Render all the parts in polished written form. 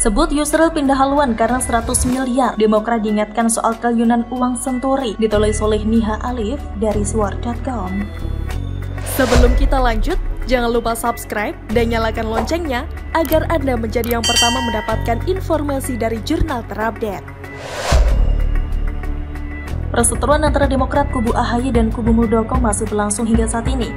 Sebut Yusril pindah haluan karena 100 miliar. Demokrat diingatkan soal triliunan uang senturi. Ditulis oleh Niha Alif dari Swar.com. Sebelum kita lanjut, jangan lupa subscribe dan nyalakan loncengnya agar Anda menjadi yang pertama mendapatkan informasi dari jurnal terupdate. Perseteruan antara Demokrat kubu AHY dan kubu Muldoko masih berlangsung hingga saat ini.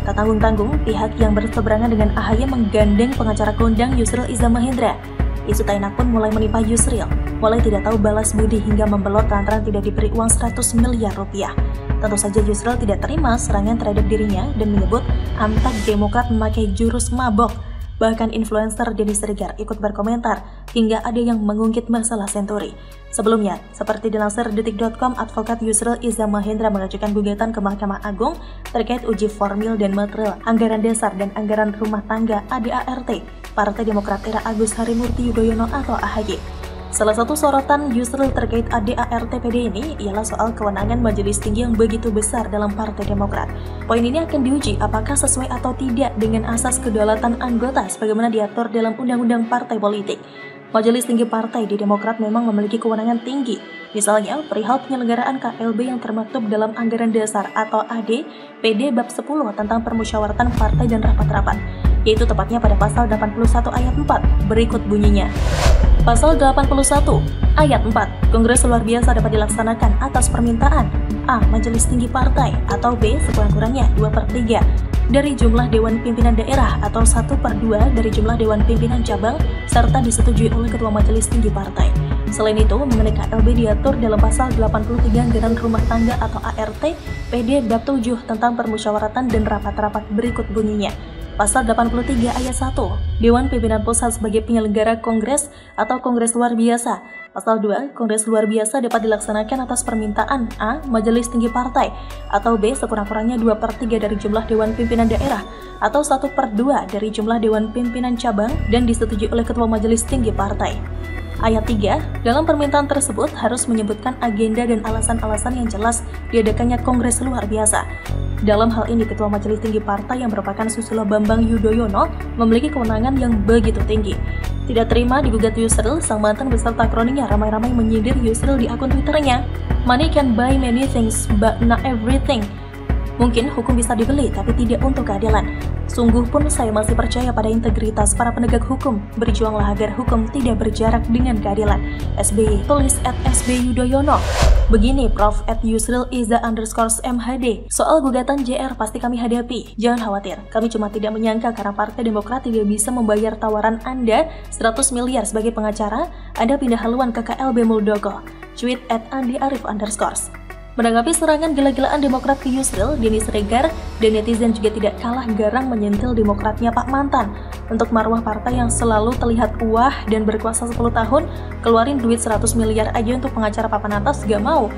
Tak tanggung-tanggung, pihak yang berseberangan dengan AHY menggandeng pengacara kondang Yusril Iza Mahendra. Isu tak enak pun mulai menimpa Yusril, mulai tidak tahu balas budi hingga membelot lantaran tidak diberi uang 100 miliar rupiah. Tentu saja Yusril tidak terima serangan terhadap dirinya dan menyebut antek Demokrat memakai jurus mabok. Bahkan influencer Denny Siregar ikut berkomentar hingga ada yang mengungkit masalah senturi. Sebelumnya, seperti dilansir detik.com, advokat Yusril Iza Mahendra mengajukan gugatan ke Mahkamah Agung terkait uji formil dan material anggaran dasar dan anggaran rumah tangga ADART Partai Demokrat era Agus Harimurti Yudhoyono atau AHY. Salah satu sorotan Yusril terkait ADART-PD ini ialah soal kewenangan majelis tinggi yang begitu besar dalam Partai Demokrat. Poin ini akan diuji apakah sesuai atau tidak dengan asas kedaulatan anggota sebagaimana diatur dalam Undang-Undang Partai Politik. Majelis tinggi partai di Demokrat memang memiliki kewenangan tinggi, misalnya perihal penyelenggaraan KLB yang termaktub dalam Anggaran Dasar atau AD PD Bab 10 tentang permusyawaratan partai dan rapat-rapat, yaitu tepatnya pada pasal 81 ayat 4, berikut bunyinya. Pasal 81 ayat 4, Kongres luar biasa dapat dilaksanakan atas permintaan A. Majelis tinggi partai atau B. sekurang-kurangnya 2/3 dari jumlah Dewan Pimpinan Daerah atau 1/2 dari jumlah Dewan Pimpinan Cabang serta disetujui oleh Ketua Majelis Tinggi Partai. Selain itu, mengenai KLB diatur dalam pasal 83 Anggaran Rumah Tangga atau ART PD Bab 7 tentang permusyawaratan dan rapat-rapat, berikut bunyinya. Pasal 83 ayat 1, Dewan Pimpinan Pusat sebagai penyelenggara Kongres atau Kongres luar biasa. Pasal 2, Kongres luar biasa dapat dilaksanakan atas permintaan A. Majelis tinggi partai atau B. sekurang-kurangnya 2/3 dari jumlah Dewan Pimpinan Daerah atau 1/2 dari jumlah Dewan Pimpinan Cabang dan disetujui oleh Ketua Majelis Tinggi Partai. Ayat 3, dalam permintaan tersebut harus menyebutkan agenda dan alasan-alasan yang jelas diadakannya Kongres luar biasa. Dalam hal ini, Ketua Majelis Tinggi Partai yang merupakan Susilo Bambang Yudhoyono memiliki kewenangan yang begitu tinggi. Tidak terima digugat Yusril, sang mantan beserta kroninya ramai-ramai menyindir Yusril di akun Twitternya. Money can buy many things, but not everything. Mungkin hukum bisa dibeli, tapi tidak untuk keadilan. Sungguh pun saya masih percaya pada integritas para penegak hukum. Berjuanglah agar hukum tidak berjarak dengan keadilan. SBY, tulis @SBYudhoyono. Begini Prof @Yusril Iza _MHD. Soal gugatan JR pasti kami hadapi. Jangan khawatir, kami cuma tidak menyangka karena Partai Demokrat tidak bisa membayar tawaran Anda 100 miliar sebagai pengacara, Anda pindah haluan ke KLB Muldoko. Tweet @AndiArif_. Menanggapi serangan gila-gilaan Demokrat ke Yusril, Denny Siregar dan netizen juga tidak kalah garang menyentil Demokratnya Pak Mantan. Untuk marwah partai yang selalu terlihat wah dan berkuasa 10 tahun, keluarin duit 100 miliar aja untuk pengacara papan atas gak mau.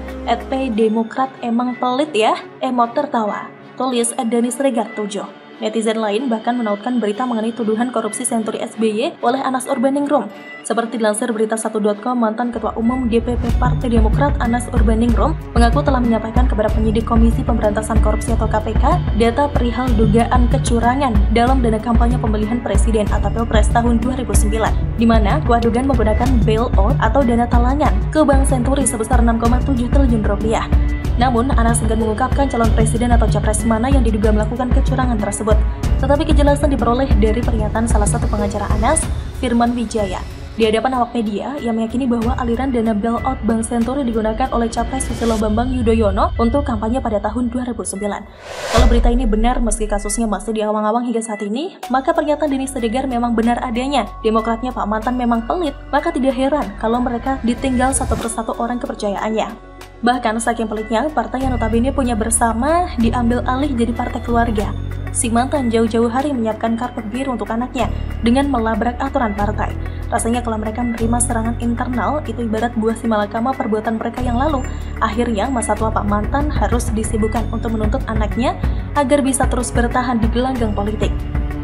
@Demokrat emang pelit ya? Emot tertawa. Tulis @Denny Siregar 7. Netizen lain bahkan menautkan berita mengenai tuduhan korupsi senturi SBY oleh Anas Urbaningrum. Seperti dilansir berita1.com, mantan Ketua Umum DPP Partai Demokrat Anas Urbaningrum mengaku telah menyampaikan kepada penyidik Komisi Pemberantasan Korupsi atau KPK data perihal dugaan kecurangan dalam dana kampanye pemilihan presiden atau Pilpres tahun 2009, di mana kuat dugaan menggunakan bailout atau dana talangan ke Bank Senturi sebesar 6,7 triliun rupiah. Namun, Anas enggan mengungkapkan calon presiden atau capres mana yang diduga melakukan kecurangan tersebut. Tetapi kejelasan diperoleh dari pernyataan salah satu pengacara Anas, Firman Wijaya, di hadapan awak media yang meyakini bahwa aliran dana bailout Bank Senturi digunakan oleh capres Susilo Bambang Yudhoyono untuk kampanye pada tahun 2009. Kalau berita ini benar meski kasusnya masih diawang-awang hingga saat ini, maka pernyataan Denny Siregar memang benar adanya. Demokratnya Pak Mantan memang pelit, maka tidak heran kalau mereka ditinggal satu persatu orang kepercayaannya. Bahkan saking pelitnya, partai yang notabene punya bersama diambil alih jadi partai keluarga. Si mantan jauh-jauh hari menyiapkan karpet biru untuk anaknya dengan melabrak aturan partai. Rasanya kalau mereka menerima serangan internal, itu ibarat buah si malakama perbuatan mereka yang lalu. Akhirnya masa tua Pak Mantan harus disibukkan untuk menuntut anaknya agar bisa terus bertahan di gelanggang politik.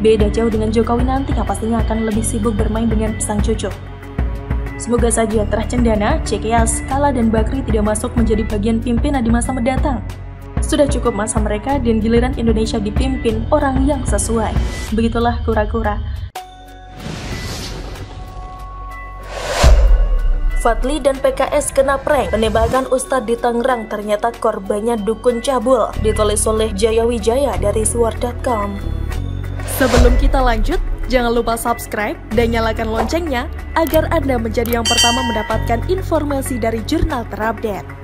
Beda jauh dengan Jokowi nanti yang pastinya akan lebih sibuk bermain dengan sang cucu. Semoga saja tercendana, Cekias, Kala, dan Bakri tidak masuk menjadi bagian pimpinan di masa mendatang. Sudah cukup masa mereka dan giliran Indonesia dipimpin orang yang sesuai. Begitulah kura-kura. Fadli dan PKS kena prank, penembakan Ustadz di Tangerang ternyata korbannya dukun cabul, ditulis oleh Jaya Wijaya dari Sword.com. Sebelum kita lanjut, jangan lupa subscribe dan nyalakan loncengnya agar Anda menjadi yang pertama mendapatkan informasi dari jurnal terupdate.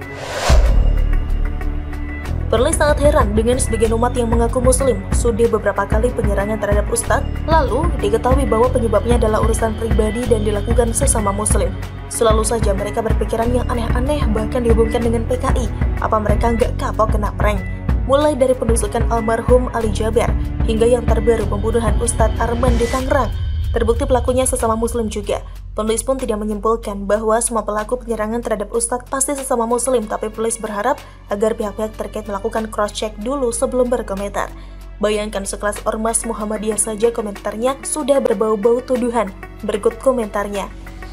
Penulis sangat heran dengan sebagian umat yang mengaku muslim sudi beberapa kali penyerangan terhadap Ustadz, lalu diketahui bahwa penyebabnya adalah urusan pribadi dan dilakukan sesama muslim. Selalu saja mereka berpikiran yang aneh-aneh, bahkan dihubungkan dengan PKI. Apa mereka nggak kapok kena prank? Mulai dari penusukan almarhum Ali Jaber, hingga yang terbaru pembunuhan Ustadz Arman di Tangerang. Terbukti pelakunya sesama muslim juga. Penulis pun tidak menyimpulkan bahwa semua pelaku penyerangan terhadap Ustadz pasti sesama muslim, tapi penulis berharap agar pihak-pihak terkait melakukan cross-check dulu sebelum berkomentar. Bayangkan sekelas ormas Muhammadiyah saja komentarnya sudah berbau-bau tuduhan. Berikut komentarnya.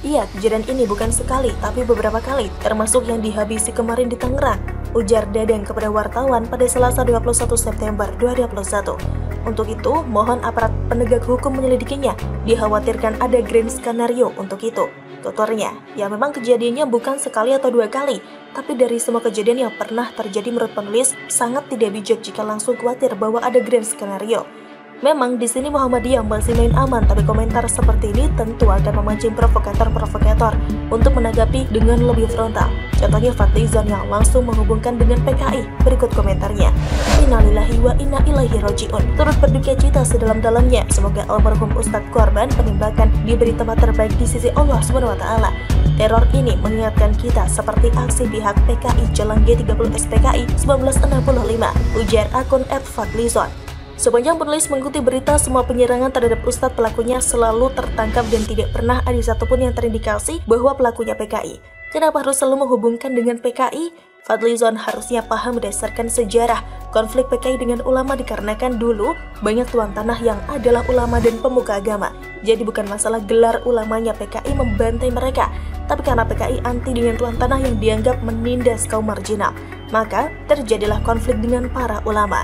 Iya, kejadian ini bukan sekali, tapi beberapa kali, termasuk yang dihabisi kemarin di Tangerang, ujar Dadang kepada wartawan pada Selasa 21 September 2021. Untuk itu, mohon aparat penegak hukum menyelidikinya. Dikhawatirkan ada grand skenario untuk itu. Tuturnya, ya memang kejadiannya bukan sekali atau dua kali, tapi dari semua kejadian yang pernah terjadi menurut penulis, sangat tidak bijak jika langsung khawatir bahwa ada grand skenario. Memang di sini Muhammadiyah masih main aman, tapi komentar seperti ini tentu akan memancing provokator-provokator untuk menanggapi dengan lebih frontal. Contohnya Fadlizon yang langsung menghubungkan dengan PKI. Berikut komentarnya. Innalillahi wa inna ilaihi raji'un. Turut berduka cita sedalam-dalamnya. Semoga almarhum Ustadz korban penembakan diberi tempat terbaik di sisi Allah SWT. Teror ini mengingatkan kita seperti aksi pihak PKI Jelang G30 SPKI 1965, ujar akun @Fadlizon. Sepanjang penulis mengikuti berita, semua penyerangan terhadap Ustadz pelakunya selalu tertangkap dan tidak pernah ada satupun yang terindikasi bahwa pelakunya PKI. Kenapa harus selalu menghubungkan dengan PKI? Fadlizon harusnya paham berdasarkan sejarah konflik PKI dengan ulama dikarenakan dulu banyak tuan tanah yang adalah ulama dan pemuka agama. Jadi bukan masalah gelar ulamanya PKI membantai mereka, tapi karena PKI anti dengan tuan tanah yang dianggap menindas kaum marginal. Maka terjadilah konflik dengan para ulama.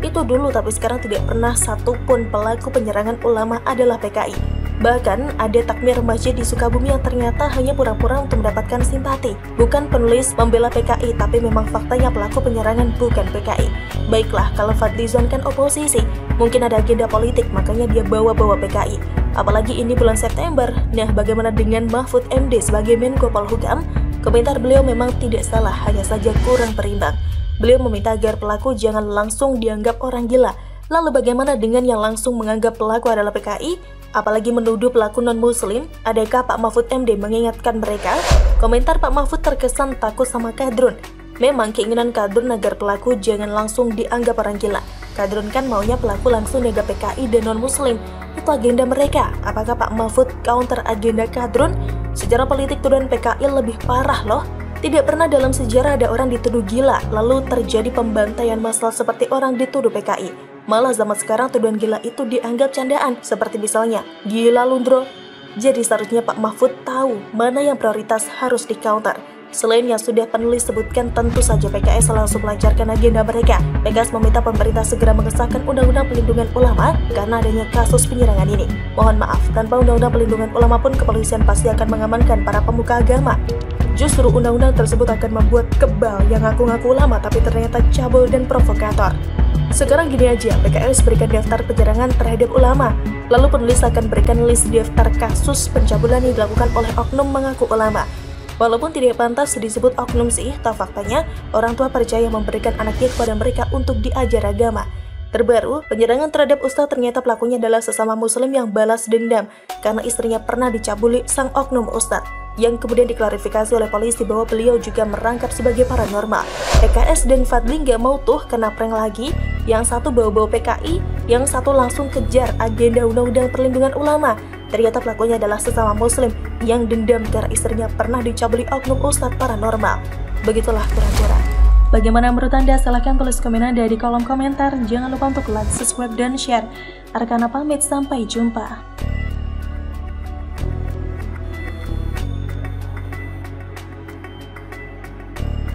Itu dulu, tapi sekarang tidak pernah satupun pelaku penyerangan ulama adalah PKI. Bahkan ada takmir masjid di Sukabumi yang ternyata hanya pura-pura untuk mendapatkan simpati. Bukan penulis membela PKI, tapi memang faktanya pelaku penyerangan bukan PKI. Baiklah, kalau Fadlizon kan oposisi, mungkin ada agenda politik, makanya dia bawa-bawa PKI. Apalagi ini bulan September. Nah, bagaimana dengan Mahfud MD sebagai Menko Polhukam? Komentar beliau memang tidak salah, hanya saja kurang berimbang. Beliau meminta agar pelaku jangan langsung dianggap orang gila. Lalu bagaimana dengan yang langsung menganggap pelaku adalah PKI? Apalagi menuduh pelaku non-muslim? Adakah Pak Mahfud MD mengingatkan mereka? Komentar Pak Mahfud terkesan takut sama kadrun. Memang keinginan kadrun agar pelaku jangan langsung dianggap orang gila. Kadrun kan maunya pelaku langsung dianggap PKI dan non-muslim. Itu agenda mereka. Apakah Pak Mahfud counter agenda kadrun? Secara politik tuduhan PKI lebih parah loh. Tidak pernah dalam sejarah ada orang dituduh gila, lalu terjadi pembantaian massal seperti orang dituduh PKI. Malah zaman sekarang tuduhan gila itu dianggap candaan, seperti misalnya, gila Lundro. Jadi seharusnya Pak Mahfud tahu mana yang prioritas harus di-counter. Selain yang sudah penulis sebutkan, tentu saja PKS langsung melancarkan agenda mereka. PKS meminta pemerintah segera mengesahkan Undang-Undang Pelindungan Ulama karena adanya kasus penyerangan ini. Mohon maaf, tanpa Undang-Undang Pelindungan Ulama pun kepolisian pasti akan mengamankan para pemuka agama. Justru undang-undang tersebut akan membuat kebal yang ngaku-ngaku ulama tapi ternyata cabul dan provokator. Sekarang gini aja, PKS berikan daftar penyerangan terhadap ulama. Lalu penulis akan berikan list daftar kasus pencabulan yang dilakukan oleh oknum mengaku ulama. Walaupun tidak pantas disebut oknum sih, tak faktanya orang tua percaya memberikan anaknya kepada mereka untuk diajar agama. Terbaru, penyerangan terhadap Ustadz ternyata pelakunya adalah sesama muslim yang balas dendam karena istrinya pernah dicabuli sang oknum Ustadz, yang kemudian diklarifikasi oleh polisi bahwa beliau juga merangkap sebagai paranormal. PKS dan Fadli nggak mau tuh kena prank lagi, yang satu bawa-bawa PKI, yang satu langsung kejar agenda Undang-Undang Perlindungan Ulama. Ternyata pelakunya adalah sesama muslim yang dendam karena istrinya pernah dicabuli oknum Ustadz paranormal. Begitulah kura-kura. Bagaimana menurut Anda? Silahkan tulis komen Anda di kolom komentar. Jangan lupa untuk like, subscribe, dan share. Arkana pamit, sampai jumpa.